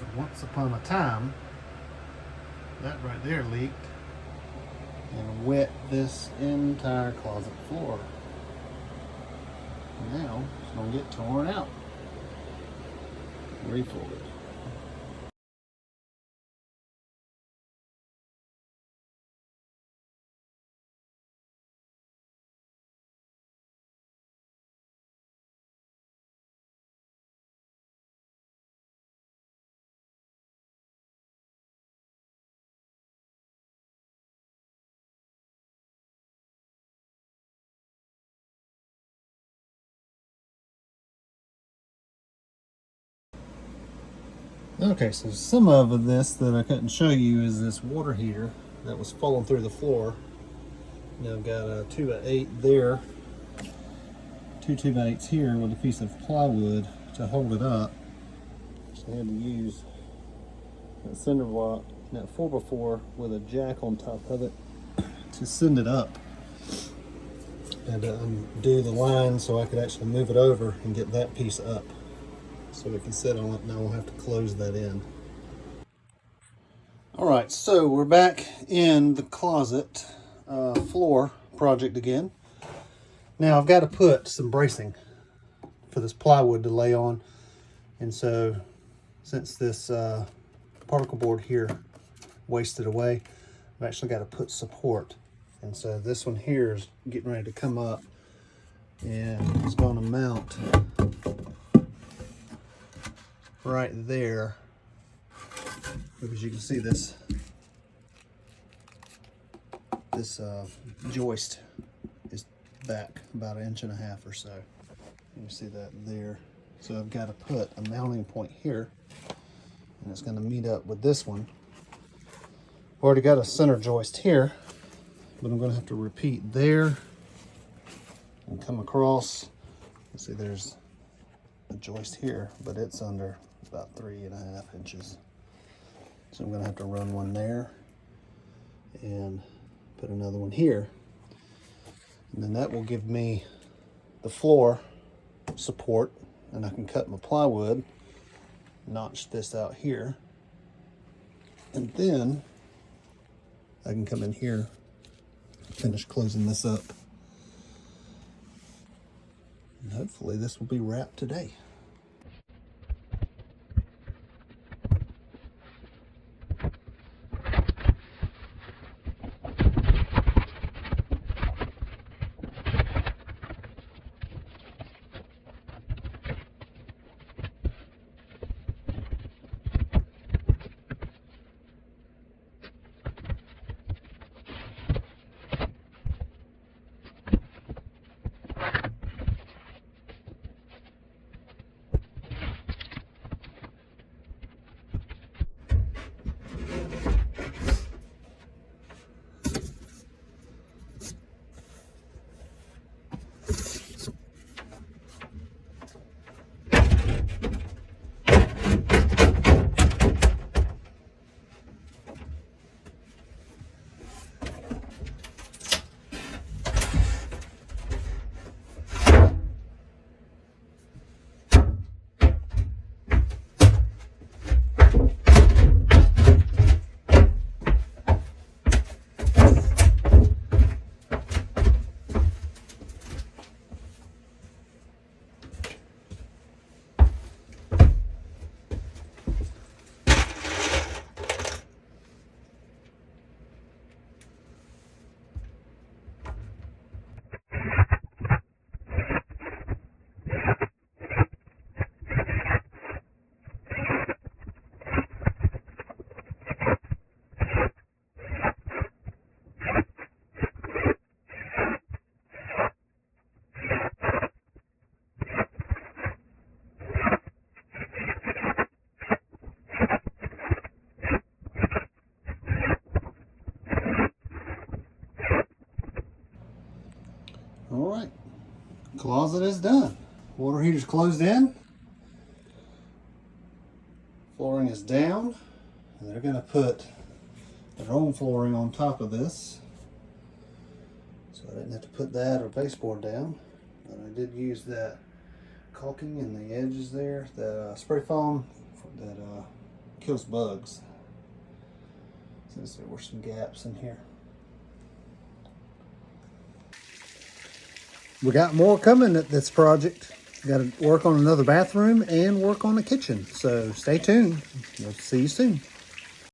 So once upon a time, that right there leaked and wet this entire closet floor. Now it's gonna get torn out, refolded. Okay, so some of this that I couldn't show you is this water heater that was falling through the floor. Now I've got a 2x8 there, two 2x8s here with a piece of plywood to hold it up. So I had to use that cinder block and that 4x4 with a jack on top of it to send it up. And undo the line so I could actually move it over and get that piece up. So we can sit on it. Now we'll have to close that in. All right, so we're back in the closet floor project again. Now I've got to put some bracing for this plywood to lay on. And so since this particle board here wasted away, I've actually got to put support. And so this one here is getting ready to come up and it's going to mount right there, because you can see this joist is back about 1.5 inches or so. You can see that there. So I've got to put a mounting point here, and it's going to meet up with this one. I've already got a center joist here, but I'm going to have to repeat there and come across. You see there's a joist here, but it's under about 3.5 inches. So I'm going to have to run one there and put another one here. And then that will give me the floor support, and I can cut my plywood, notch this out here, and then I can come in here, finish closing this up. And hopefully this will be wrapped today. All right, closet is done. Water heater's closed in. Flooring is down. And they're gonna put their own flooring on top of this. So I didn't have to put that or baseboard down. But I did use that caulking in the edges there, that spray foam that kills bugs. Since there were some gaps in here. We got more coming at this project. Got to work on another bathroom and work on a kitchen. So stay tuned. We'll see you soon.